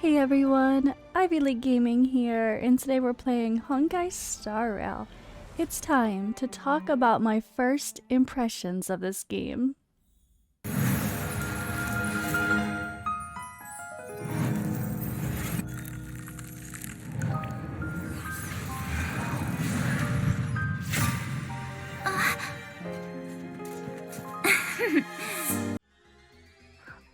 Hey everyone, Ivy League Gaming here, and today we're playing Honkai Star Rail. It's time to talk about my first impressions of this game.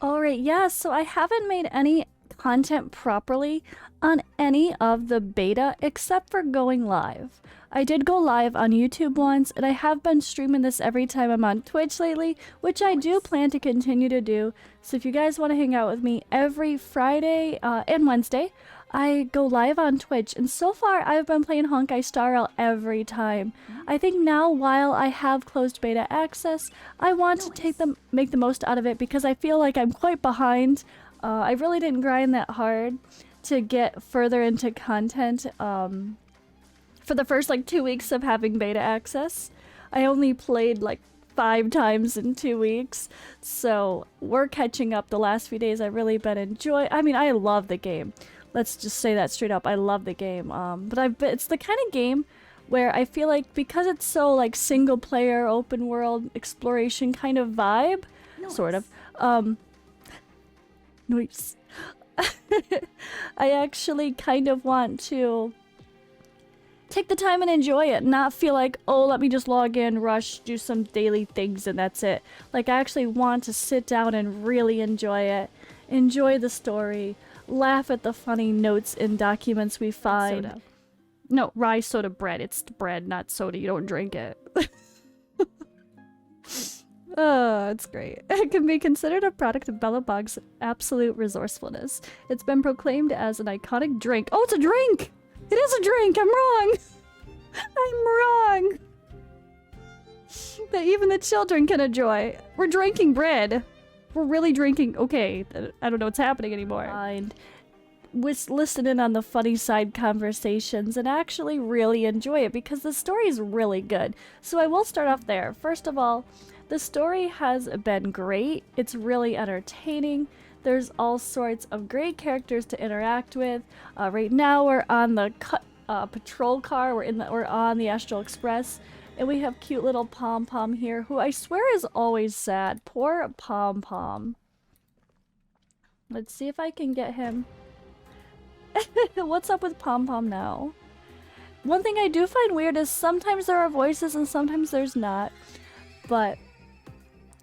Alright, yeah, so I haven't made any content properly on any of the beta except for going live. I did go live on YouTube once, and I have been streaming this every time I'm on Twitch lately, which I do plan to continue to do. So if you guys want to hang out with me every Friday and Wednesday, I go live on Twitch, and so far I've been playing Honkai Star Rail every time. I think now, while I have closed beta access, I want to make the most out of it because I feel like I'm quite behind. I really didn't grind that hard to get further into content for the first like 2 weeks of having beta access. I only played like 5 times in 2 weeks, so we're catching up. The last few days I've really been enjoying. I mean, I love the game. Let's just say that straight up. I love the game. It's the kind of game where I feel like because it's so like single player, open world exploration kind of vibe, sort of. Noise. I actually kind of want to take the time and enjoy it, not feel like, oh, let me just log in, rush, do some daily things, and that's it. Like, I actually want to sit down and really enjoy it, enjoy the story, laugh at the funny notes and documents we find. Soda. No, rye soda bread. It's bread, not soda. You don't drink it. Oh, it's great. It can be considered a product of Bellabog's absolute resourcefulness. It's been proclaimed as an iconic drink. Oh, it's a drink! It is a drink! I'm wrong! I'm wrong! That even the children can enjoy. We're drinking bread. We're really drinking. Okay, I don't know what's happening anymore. And listen in on the funny side conversations and actually really enjoy it because the story is really good. So I will start off there. First of all, the story has been great. It's really entertaining. There's all sorts of great characters to interact with. Right now we're on the patrol car. We're on the Astral Express, and we have cute little Pom Pom here, who I swear is always sad. Poor Pom Pom. Let's see if I can get him. What's up with Pom Pom now? One thing I do find weird is sometimes there are voices and sometimes there's not. But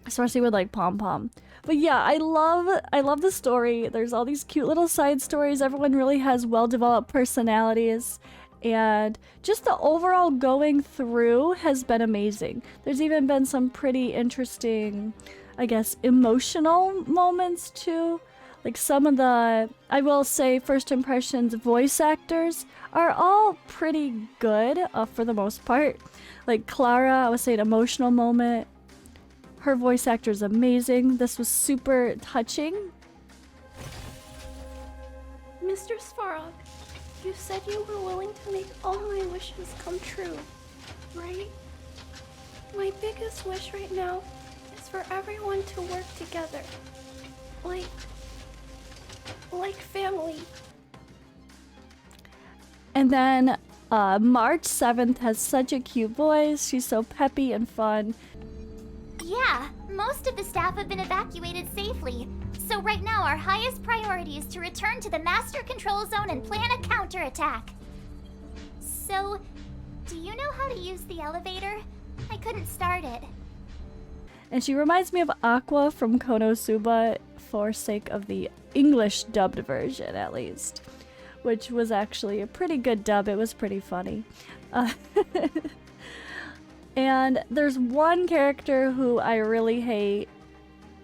especially with like Pom Pom. But yeah, I love the story. There's all these cute little side stories. Everyone really has well-developed personalities. And just the overall going through has been amazing. There's even been some pretty interesting, I guess, emotional moments too. Like some of the, I will say, first impressions voice actors are all pretty good for the most part. Like Clara, I would say an emotional moment. Her voice actor is amazing. This was super touching. Mr. Svarog, you said you were willing to make all my wishes come true, right? My biggest wish right now is for everyone to work together. Like family. And then March 7th has such a cute voice. She's so peppy and fun. Yeah, most of the staff have been evacuated safely. So right now our highest priority is to return to the Master Control Zone and plan a counterattack. So, do you know how to use the elevator? I couldn't start it. And she reminds me of Aqua from Konosuba for sake of the English dubbed version, at least. Which was actually a pretty good dub. It was pretty funny. And there's one character who I really hate.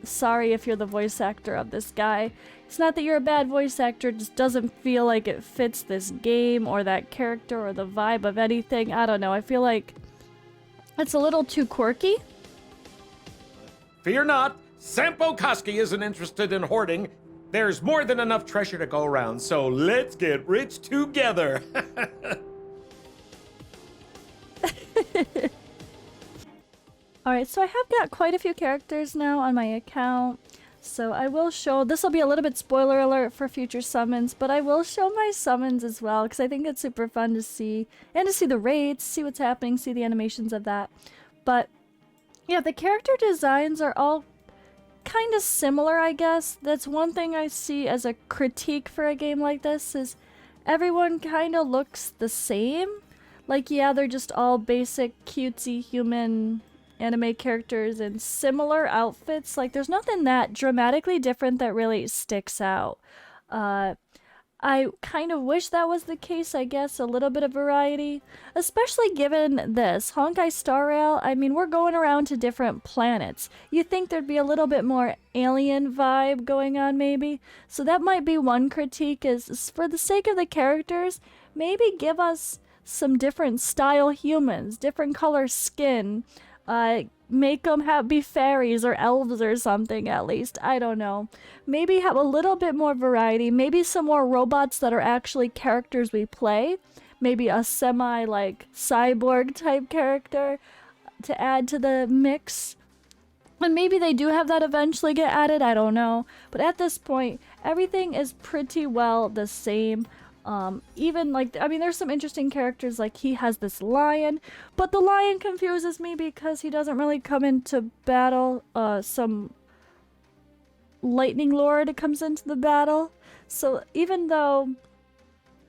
Sorry if you're the voice actor of this guy. It's not that you're a bad voice actor, it just doesn't feel like it fits this game or that character or the vibe of anything. I don't know, I feel like it's a little too quirky. Fear not, Sampo Koski isn't interested in hoarding. There's more than enough treasure to go around, so let's get rich together. Alright, so I have got quite a few characters now on my account. So I will show, this will be a little bit spoiler alert for future summons, but I will show my summons as well because I think it's super fun to see, and to see the raids, see what's happening, see the animations of that. But yeah, the character designs are all kind of similar, I guess. That's one thing I see as a critique for a game like this, is everyone kind of looks the same. Like, yeah, they're just all basic cutesy human anime characters in similar outfits. Like, there's nothing that dramatically different that really sticks out. I kind of wish that was the case, I guess, a little bit of variety. Especially given this, Honkai Star Rail, I mean, we're going around to different planets. You'd think there'd be a little bit more alien vibe going on, maybe. So that might be one critique, is for the sake of the characters, maybe give us some different style humans, different color skin, make them be fairies or elves or something at least. I don't know. Maybe have a little bit more variety. Maybe some more robots that are actually characters we play. Maybe a semi like cyborg type character to add to the mix. And maybe they do have that eventually get added. I don't know. But at this point, everything is pretty well the same. Even like, I mean, there's some interesting characters, like he has this lion, but the lion confuses me because he doesn't really come into battle. Some lightning lord comes into the battle. So even though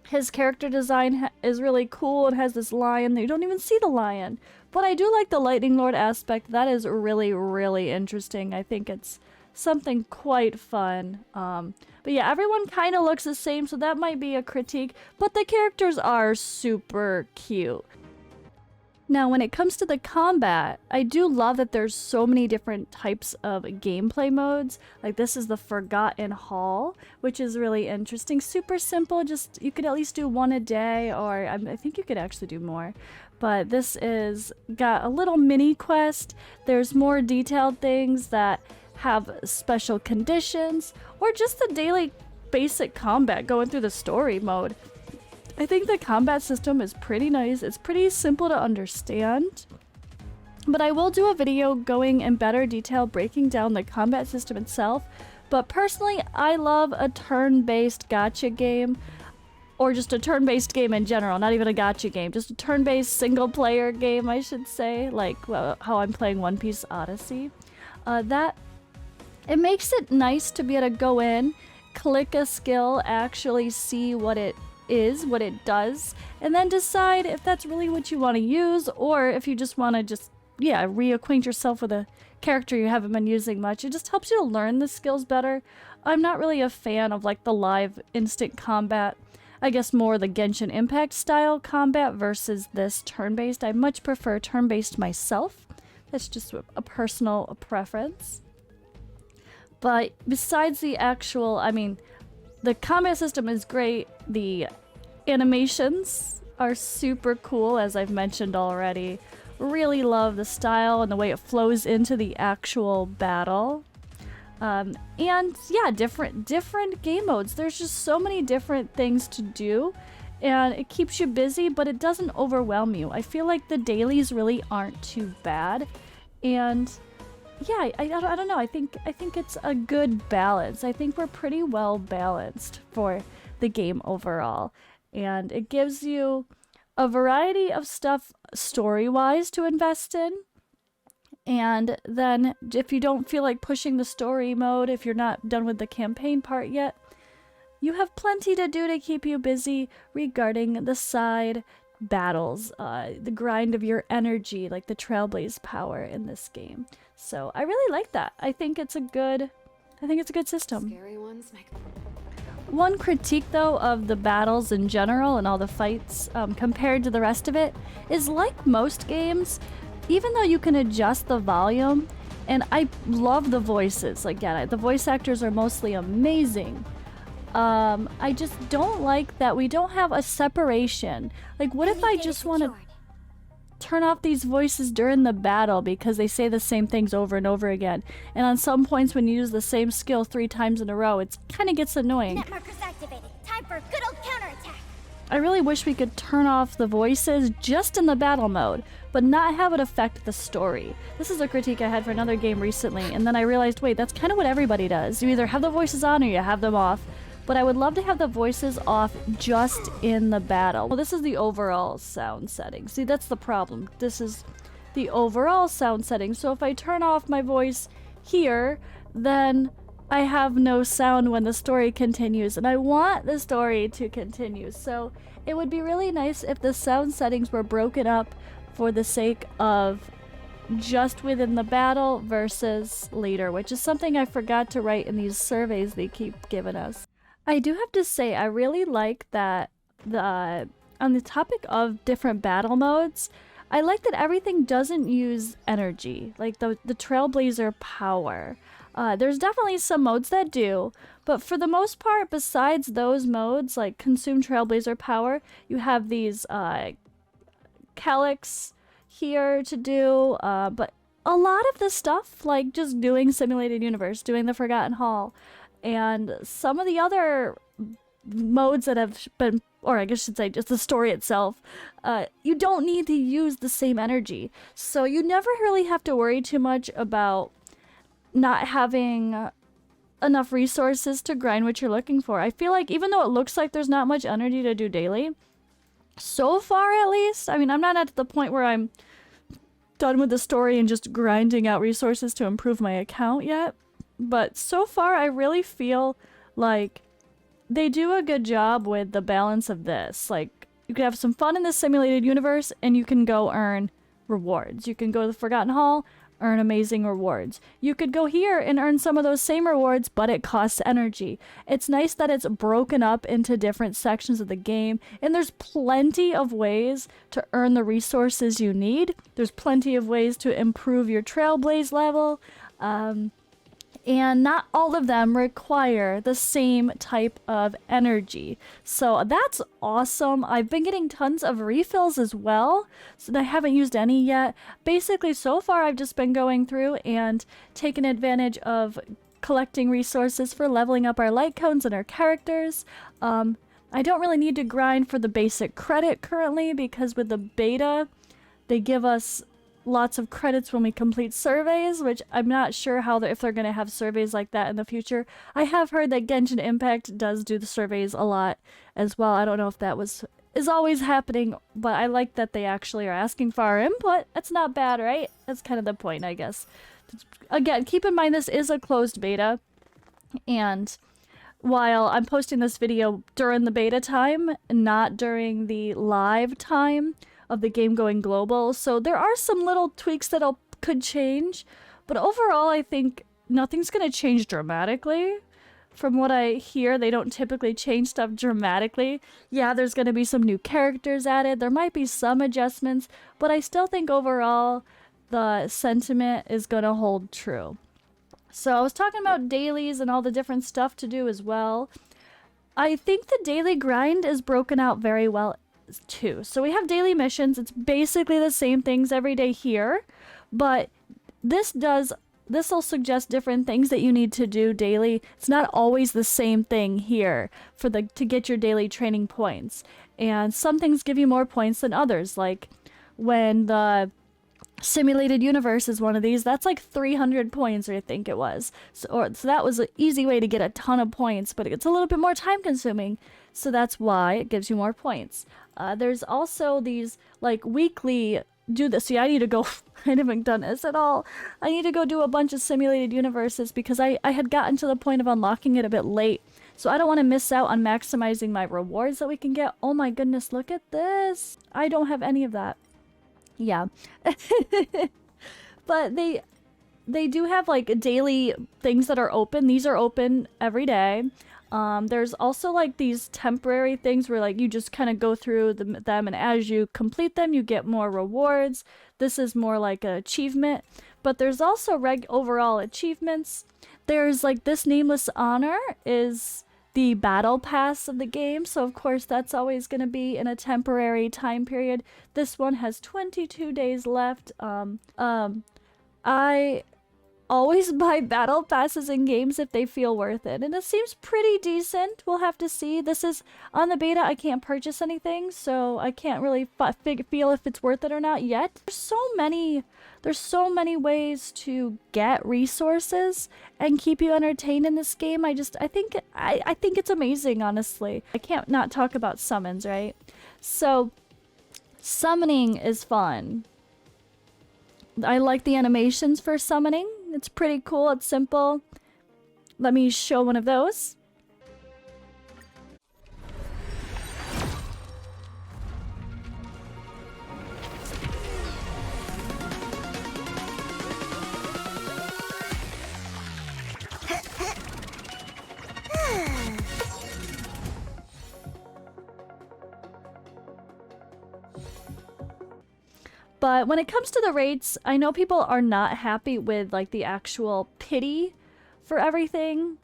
his character design is really cool and has this lion, you don't even see the lion. But I do like the lightning lord aspect. That is really, really interesting. I think it's something quite fun. But yeah, everyone kind of looks the same, so that might be a critique, but the characters are super cute. Now, when it comes to the combat, I do love that there's so many different types of gameplay modes. Like, this is the Forgotten Hall, which is really interesting. Super simple, just you could at least do one a day, or I think you could actually do more. But this is got a little mini quest. There's more detailed things that have special conditions, or just the daily basic combat going through the story mode. I think the combat system is pretty nice. It's pretty simple to understand. But I will do a video going in better detail breaking down the combat system itself. But personally, I love a turn-based gacha game, or just a turn-based game in general, not even a gacha game, just a turn-based single-player game, I should say, like how I'm playing One Piece Odyssey. It makes it nice to be able to go in, click a skill, actually see what it is, what it does, and then decide if that's really what you want to use, or if you just want to reacquaint yourself with a character you haven't been using much. It just helps you to learn the skills better. I'm not really a fan of like the live instant combat. I guess more the Genshin Impact style combat versus this turn-based. I much prefer turn-based myself. That's just a personal preference. But besides the actual, I mean, the combat system is great. The animations are super cool, as I've mentioned already. Really love the style and the way it flows into the actual battle. And yeah, different game modes. There's just so many different things to do, and it keeps you busy, but it doesn't overwhelm you. I feel like the dailies really aren't too bad, and yeah, I don't know. I think it's a good balance. I think we're pretty well balanced for the game overall, and it gives you a variety of stuff story-wise to invest in. And then if you don't feel like pushing the story mode, if you're not done with the campaign part yet, you have plenty to do to keep you busy regarding the side battles, the grind of your energy, like the Trailblaze power in this game. So I really like that. I think it's a good system. Scary ones make... One critique though of the battles in general and all the fights compared to the rest of it is, like most games, even though you can adjust the volume, and I love the voices, like yeah, the voice actors are mostly amazing. I just don't like that we don't have a separation. Like, what if I just want to turn off these voices during the battle because they say the same things over and over again, and on some points when you use the same skill 3 times in a row, it kind of gets annoying. Net markers activated. Time for a good old counterattack. I really wish we could turn off the voices just in the battle mode, but not have it affect the story. This is a critique I had for another game recently, and then I realized, wait, that's kind of what everybody does. You either have the voices on or you have them off. But I would love to have the voices off just in the battle. Well, this is the overall sound setting. See, that's the problem. This is the overall sound setting. So if I turn off my voice here, then I have no sound when the story continues, and I want the story to continue. So it would be really nice if the sound settings were broken up for the sake of just within the battle versus later, which is something I forgot to write in these surveys they keep giving us. I do have to say, I really like that on the topic of different battle modes, I like that everything doesn't use energy, like the Trailblazer power. There's definitely some modes that do, but for the most part, besides those modes, like consume Trailblazer power, you have these Calyx here to do, but a lot of the stuff, like just doing Simulated Universe, doing the Forgotten Hall, and some of the other modes that have been, or I guess I should say just the story itself, you don't need to use the same energy. So you never really have to worry too much about not having enough resources to grind what you're looking for. I feel like even though it looks like there's not much energy to do daily, so far at least, I mean, I'm not at the point where I'm done with the story and just grinding out resources to improve my account yet, but so far I really feel like they do a good job with the balance of this. Like, you can have some fun in the Simulated Universe and you can go earn rewards. You can go to the Forgotten Hall, earn amazing rewards. You could go here and earn some of those same rewards, but it costs energy. It's nice that it's broken up into different sections of the game, and there's plenty of ways to earn the resources you need. There's plenty of ways to improve your Trailblaze level, and not all of them require the same type of energy. So that's awesome. I've been getting tons of refills as well, so I haven't used any yet. Basically, so far I've just been going through and taking advantage of collecting resources for leveling up our light cones and our characters. I don't really need to grind for the basic credit currently, because with the beta, they give us lots of credits when we complete surveys, which I'm not sure how if they're going to have surveys like that in the future. I have heard that Genshin Impact does do the surveys a lot as well. I don't know if that is always happening, but I like that they actually are asking for our input. That's not bad, right? That's kind of the point, I guess. Again, keep in mind this is a closed beta, and while I'm posting this video during the beta time, not during the live time of the game going global, so there are some little tweaks that could change, but overall I think nothing's gonna change dramatically. From what I hear, they don't typically change stuff dramatically. Yeah, there's gonna be some new characters added, there might be some adjustments, but I still think overall the sentiment is gonna hold true. So I was talking about dailies and all the different stuff to do as well. I think the daily grind is broken out very well too. So we have daily missions. It's basically the same things every day here, but this will suggest different things that you need to do daily. It's not always the same thing here to get your daily training points. And some things give you more points than others, like when the Simulated Universe is one of these, that's like 300 points, or I think it was. So that was an easy way to get a ton of points, but it's a little bit more time consuming, so that's why it gives you more points. There's also these like weekly do this. See, I need to go, I haven't done this at all. I need to go do a bunch of Simulated Universes because I had gotten to the point of unlocking it a bit late. So I don't want to miss out on maximizing my rewards that we can get. Oh my goodness, look at this. I don't have any of that. Yeah. But they do have like daily things that are open. These are open every day. There's also like these temporary things where like you just kind of go through them, and as you complete them you get more rewards. This is more like an achievement, but there's also overall achievements. There's like this Nameless Honor is the battle pass of the game, so of course that's always going to be in a temporary time period. This one has 22 days left. always buy battle passes in games if they feel worth it. And it seems pretty decent. We'll have to see. This is on the beta. I can't purchase anything, so I can't really feel if it's worth it or not yet. There's so many ways to get resources and keep you entertained in this game. I think it's amazing, honestly. I can't not talk about summons, right? So summoning is fun. I like the animations for summoning. It's pretty cool. It's simple. Let me show one of those. But when it comes to the rates, I know people are not happy with like the actual pity for everything.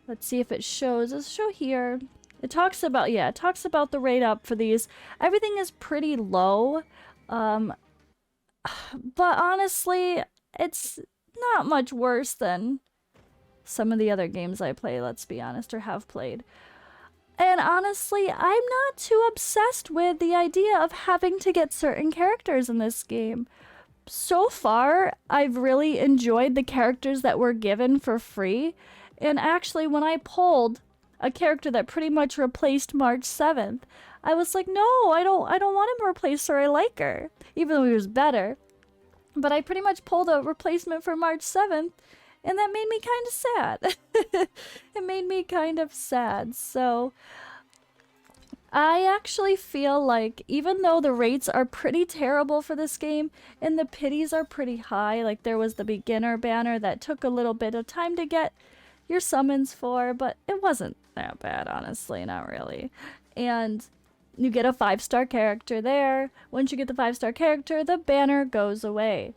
Let's see if it shows. Let's show here. It talks about, yeah, it talks about the rate up for these. Everything is pretty low. But honestly, it's not much worse than some of the other games I play, let's be honest, or have played. And honestly, I'm not too obsessed with the idea of having to get certain characters in this game. So far, I've really enjoyed the characters that were given for free. And actually, when I pulled a character that pretty much replaced March 7th, I was like, no, I don't want him to replace her. I like her, even though he was better. But I pretty much pulled a replacement for March 7th. And that made me kind of sad. It made me kind of sad. So I actually feel like even though the rates are pretty terrible for this game and the pities are pretty high, like there was the beginner banner that took a little bit of time to get your summons for, but it wasn't that bad, honestly, not really. And you get a 5-star character there. Once you get the 5-star character, the banner goes away.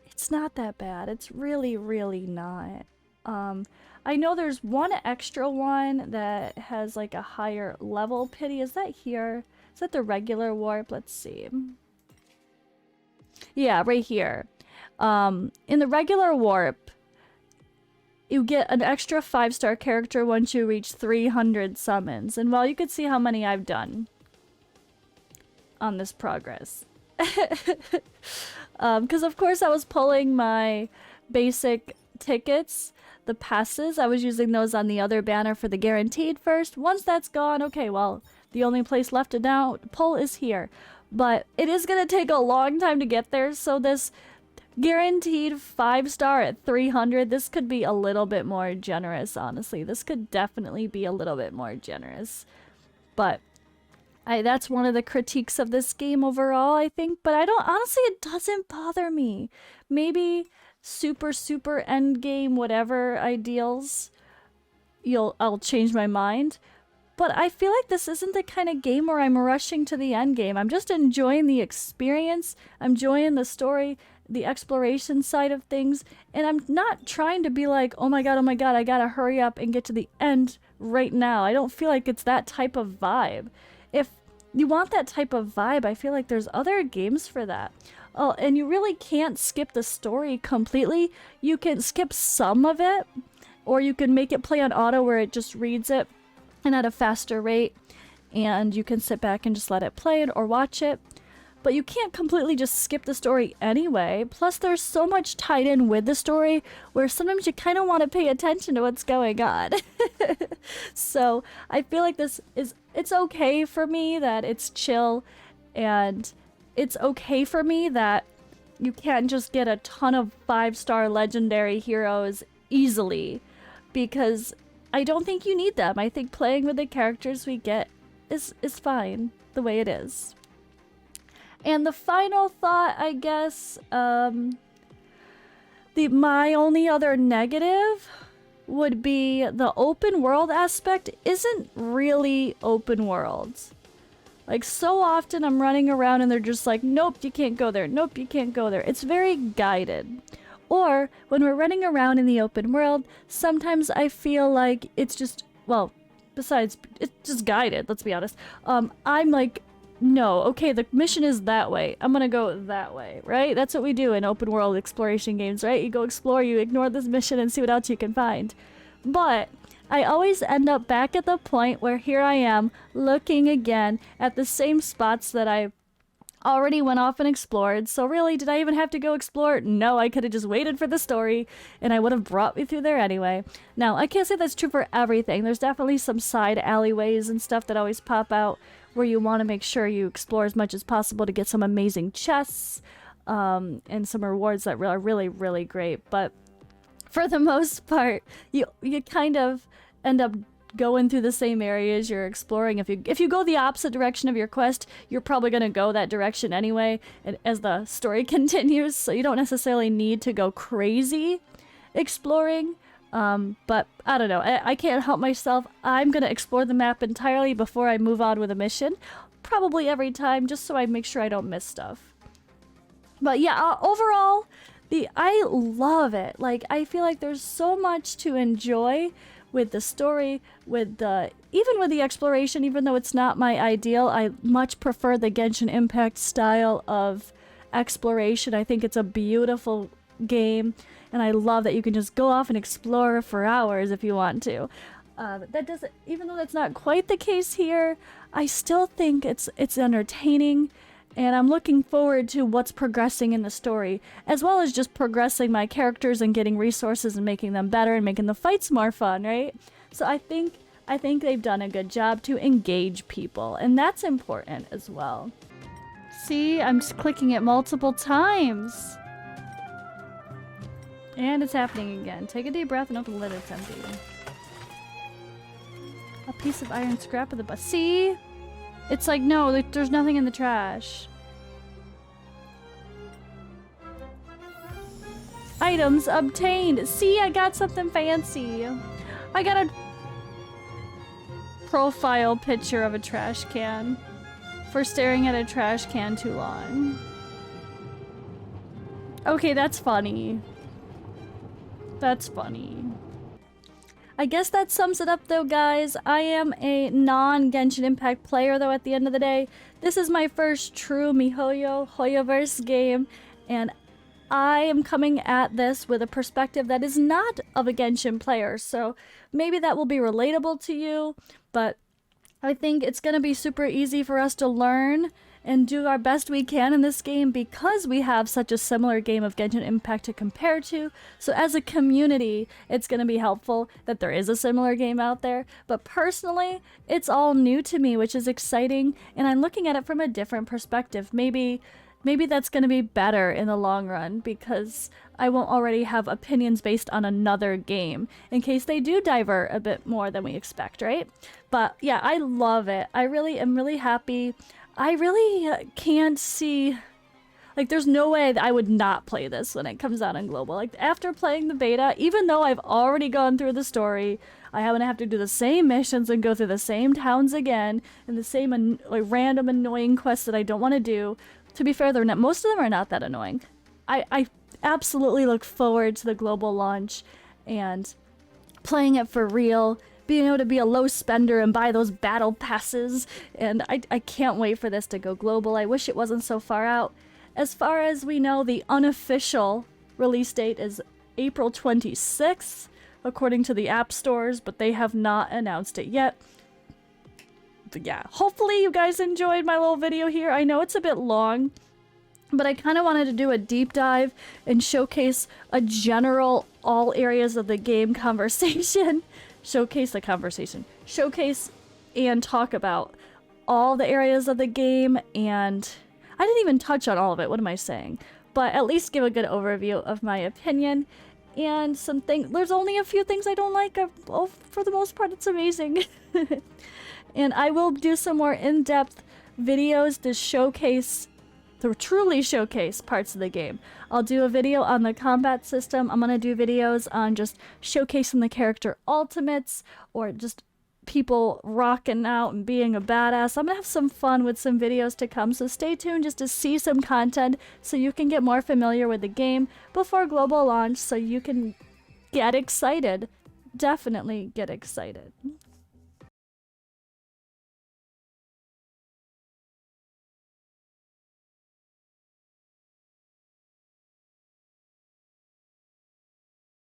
It's not that bad. It's really, really not. I know there's one extra one that has like a higher level pity. Is that here? Is that the regular warp? Let's see. Yeah, right here. In the regular warp, you get an extra 5-star character once you reach 300 summons. And well, you can see how many I've done on this progress. Because of course I was pulling my basic tickets, the passes. I was using those on the other banner for the guaranteed first. Once that's gone, okay, well, the only place left to now pull is here. But it is going to take a long time to get there, so this guaranteed 5-star at 300, this could be a little bit more generous, honestly. This could definitely be a little bit more generous. But that's one of the critiques of this game overall, I think. But honestly, it doesn't bother me. Maybe super end game, whatever ideals, I'll change my mind. But I feel like this isn't the kind of game where I'm rushing to the end game. I'm just enjoying the experience. I'm enjoying the story, the exploration side of things. And I'm not trying to be like, oh my god, I gotta hurry up and get to the end right now. I don't feel like it's that type of vibe. If you want that type of vibe, I feel like there's other games for that. Oh, and you really can't skip the story completely. You can skip some of it, or you can make it play on auto where it just reads it and at a faster rate, and you can sit back and just let it play it or watch it. But you can't completely just skip the story anyway. Plus, there's so much tied in with the story where sometimes you kind of want to pay attention to what's going on. So I feel like it's okay for me that it's chill, and it's okay for me that you can't just get a ton of 5-star legendary heroes easily, because I don't think you need them. I think playing with the characters we get is fine the way it is. And the final thought, I guess, my only other negative would be the open world aspect isn't really open world. Like, so often I'm running around and they're just like, nope, you can't go there. Nope, you can't go there. It's very guided. Or when we're running around in the open world, sometimes I feel like it's just, well, besides, it's just guided, let's be honest. I'm like no, okay, the mission is that way. I'm gonna go that way, right? That's what we do in open world exploration games, right? You go explore, you ignore this mission and see what else you can find. But I always end up back at the point where here I am looking again at the same spots that I already went off and explored. So really, did I even have to go explore? No, I could have just waited for the story and I would have brought me through there anyway. Now, I can't say that's true for everything. There's definitely some side alleyways and stuff that always pop out where you want to make sure you explore as much as possible to get some amazing chests and some rewards that are really, really great. But for the most part, you kind of end up going through the same areas you're exploring. If you go the opposite direction of your quest, you're probably going to go that direction anyway, and as the story continues, so you don't necessarily need to go crazy exploring. But I don't know, I can't help myself. I'm gonna explore the map entirely before I move on with a mission, probably every time, just so I make sure I don't miss stuff. But yeah, overall, I love it. Like, I feel like there's so much to enjoy with the story, even with the exploration. Even though it's not my ideal, I much prefer the Genshin Impact style of exploration. I think it's a beautiful game, and I love that you can just go off and explore for hours if you want to. That doesn't, even though that's not quite the case here, I still think it's entertaining, and I'm looking forward to what's progressing in the story, as well as just progressing my characters and getting resources and making them better and making the fights more fun, right? So I think they've done a good job to engage people, and that's important as well. See, I'm just clicking it multiple times. And it's happening again. Take a deep breath and open the lid, it's empty. A piece of iron scrap of the bus. See? It's like, no, there's nothing in the trash. Items obtained. See, I got something fancy. I got a profile picture of a trash can for staring at a trash can too long. Okay, that's funny. That's funny. I guess that sums it up though, guys. I am a non-Genshin Impact player though at the end of the day. This is my first true MiHoYo Hoyoverse game, and I am coming at this with a perspective that is not of a Genshin player, so maybe that will be relatable to you, but I think it's going to be super easy for us to learn and do our best we can in this game because we have such a similar game of Genshin Impact to compare to. So as a community, it's going to be helpful that there is a similar game out there. But personally, it's all new to me, which is exciting, and I'm looking at it from a different perspective. Maybe that's going to be better in the long run because I won't already have opinions based on another game in case they do divert a bit more than we expect, right? But yeah, I love it. I really am really happy. I really can't see, like, there's no way that I would not play this when it comes out on global. Like, after playing the beta, even though I've already gone through the story, I haven't have to do the same missions and go through the same towns again and the same like random annoying quests that I don't want to do. To be fair, most of them are not that annoying. I absolutely look forward to the global launch and playing it for real, being able to be a low spender and buy those battle passes, and I can't wait for this to go global. I wish it wasn't so far out. As far as we know, the unofficial release date is April 26th, according to the app stores, but they have not announced it yet. But yeah, hopefully you guys enjoyed my little video here. I know it's a bit long, but I kind of wanted to do a deep dive and showcase a general all areas of the game conversation. Showcase and talk about all the areas of the game, and I didn't even touch on all of it, what am I saying? But at least give a good overview of my opinion, and there's only a few things I don't like. For the most part, it's amazing. And I will do some more in-depth videos to truly showcase parts of the game. I'll do a video on the combat system. I'm gonna do videos on just showcasing the character ultimates or just people rocking out and being a badass. I'm gonna have some fun with some videos to come, so stay tuned just to see some content so you can get more familiar with the game before global launch so you can get excited. Definitely get excited.